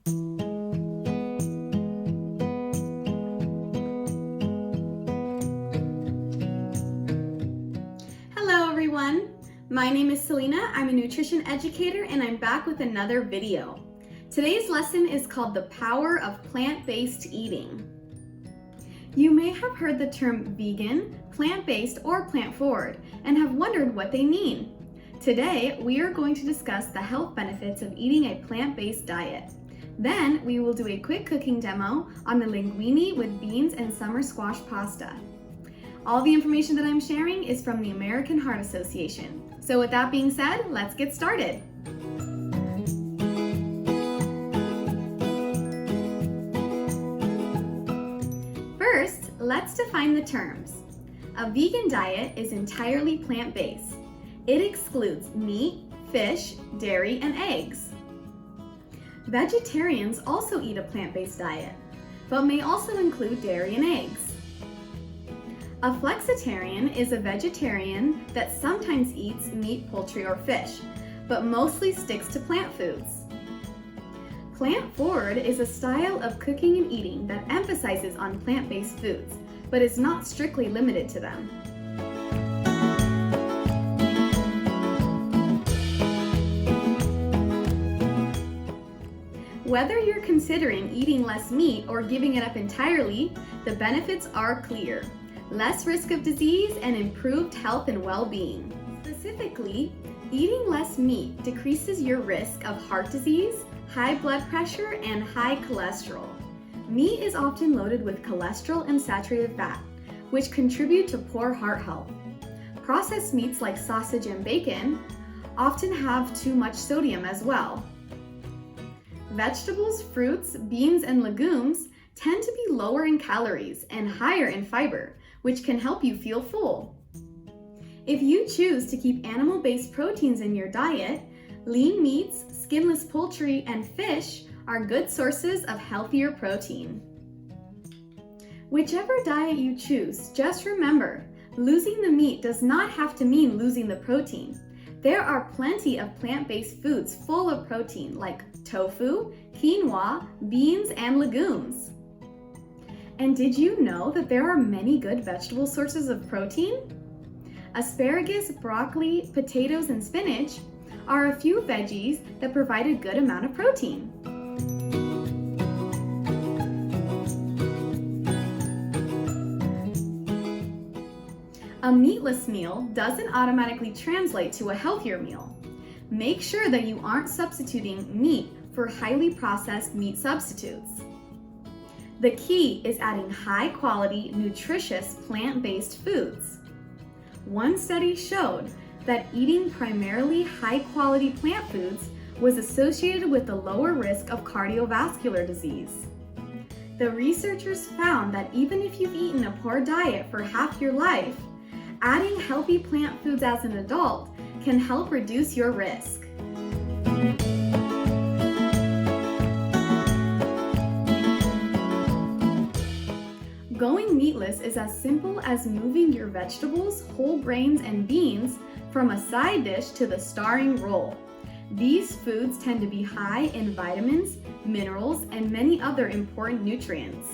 Hello everyone, my name is Selena. I'm a nutrition educator and I'm back with another video. Today's lesson is called The Power of Plant-Based Eating. You may have heard the term vegan, plant-based, or plant-forward and have wondered what they mean. Today, we are going to discuss the health benefits of eating a plant-based diet. Then, we will do a quick cooking demo on the linguine with beans and summer squash pasta. All the information that I'm sharing is from the American Heart Association. So with that being said, let's get started. First, let's define the terms. A vegan diet is entirely plant-based. It excludes meat, fish, dairy, and eggs. Vegetarians also eat a plant-based diet, but may also include dairy and eggs. A flexitarian is a vegetarian that sometimes eats meat, poultry, or fish, but mostly sticks to plant foods. Plant-forward is a style of cooking and eating that emphasizes on plant-based foods, but is not strictly limited to them. Whether you're considering eating less meat or giving it up entirely, the benefits are clear. Less risk of disease and improved health and well-being. Specifically, eating less meat decreases your risk of heart disease, high blood pressure, and high cholesterol. Meat is often loaded with cholesterol and saturated fat, which contribute to poor heart health. Processed meats like sausage and bacon often have too much sodium as well. Vegetables, fruits, beans, and legumes tend to be lower in calories and higher in fiber, which can help you feel full. If you choose to keep animal-based proteins in your diet, lean meats, skinless poultry, and fish are good sources of healthier protein. Whichever diet you choose, just remember, losing the meat does not have to mean losing the protein. There are plenty of plant-based foods full of protein like tofu, quinoa, beans, and legumes. And did you know that there are many good vegetable sources of protein? Asparagus, broccoli, potatoes, and spinach are a few veggies that provide a good amount of protein. A meatless meal doesn't automatically translate to a healthier meal. Make sure that you aren't substituting meat for highly processed meat substitutes. The key is adding high-quality, nutritious, plant-based foods. One study showed that eating primarily high-quality plant foods was associated with a lower risk of cardiovascular disease. The researchers found that even if you've eaten a poor diet for half your life, adding healthy plant foods as an adult can help reduce your risk. Going meatless is as simple as moving your vegetables, whole grains, and beans from a side dish to the starring role. These foods tend to be high in vitamins, minerals, and many other important nutrients.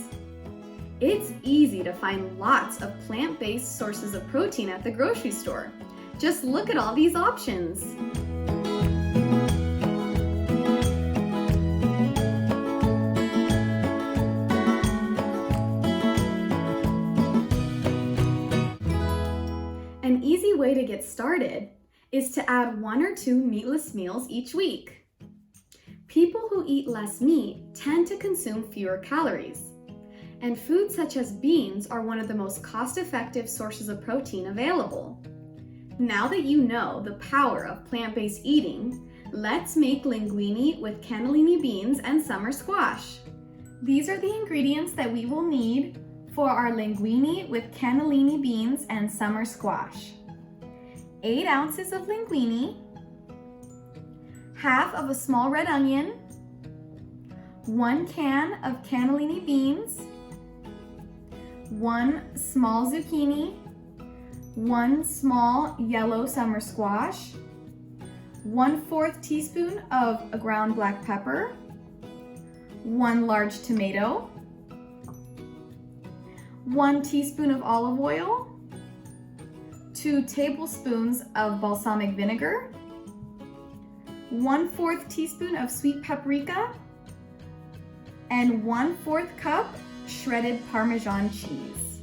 It's easy to find lots of plant-based sources of protein at the grocery store. Just look at all these options. An easy way to get started is to add 1 or 2 meatless meals each week. People who eat less meat tend to consume fewer calories, and foods such as beans are one of the most cost-effective sources of protein available. Now that you know the power of plant-based eating, let's make linguine with cannellini beans and summer squash. These are the ingredients that we will need for our linguine with cannellini beans and summer squash. 8 ounces of linguine, half of a small red onion, 1 can of cannellini beans, 1 small zucchini, 1 small yellow summer squash, 1/4 teaspoon of ground black pepper, 1 large tomato, 1 teaspoon of olive oil, 2 tablespoons of balsamic vinegar, 1/4 teaspoon of sweet paprika, and 1/4 cup shredded Parmesan cheese.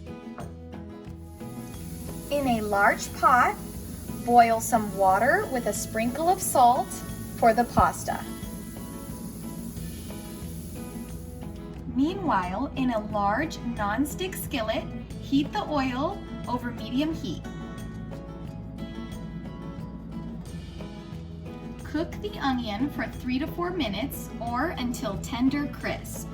In a large pot, boil some water with a sprinkle of salt for the pasta. Meanwhile, in a large non-stick skillet, heat the oil over medium heat. Cook the onion for 3 to 4 minutes or until tender crisp.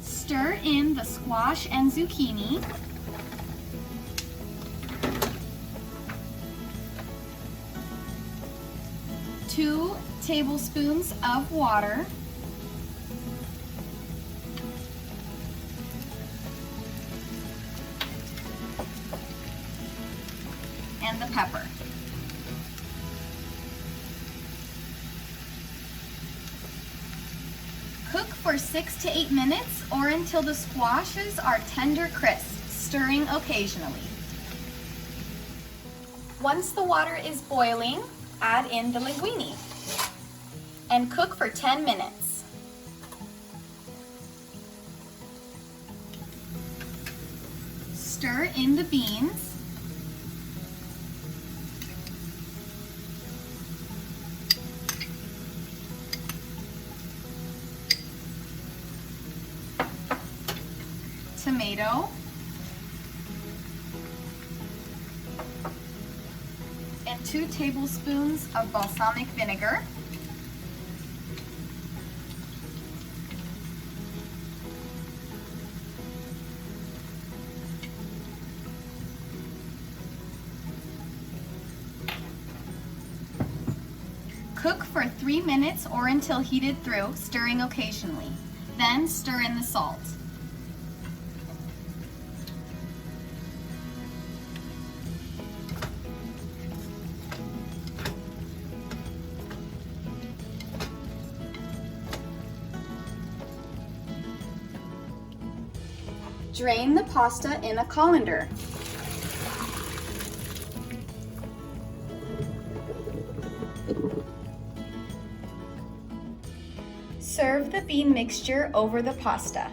Stir in the squash and zucchini. Two tablespoons of water. And the pepper. Cook for 6 to 8 minutes or until the squashes are tender crisp, stirring occasionally. Once the water is boiling, add in the linguine and cook for 10 minutes. Stir in the beans. Tomato, and 2 tablespoons of balsamic vinegar. Cook for 3 minutes or until heated through, stirring occasionally. Then stir in the salt. Drain the pasta in a colander. Serve the bean mixture over the pasta.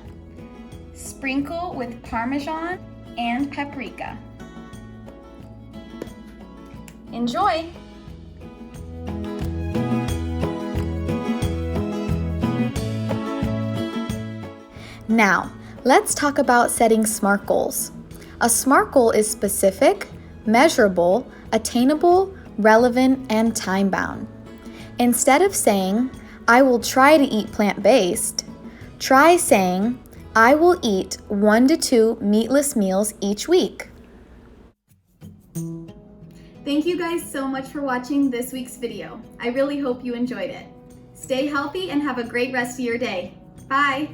Sprinkle with Parmesan and paprika. Enjoy! Now, let's talk about setting SMART goals. A SMART goal is specific, measurable, attainable, relevant, and time-bound. Instead of saying, I will try to eat plant-based, try saying, I will eat 1 to 2 meatless meals each week. Thank you guys so much for watching this week's video. I really hope you enjoyed it. Stay healthy and have a great rest of your day. Bye!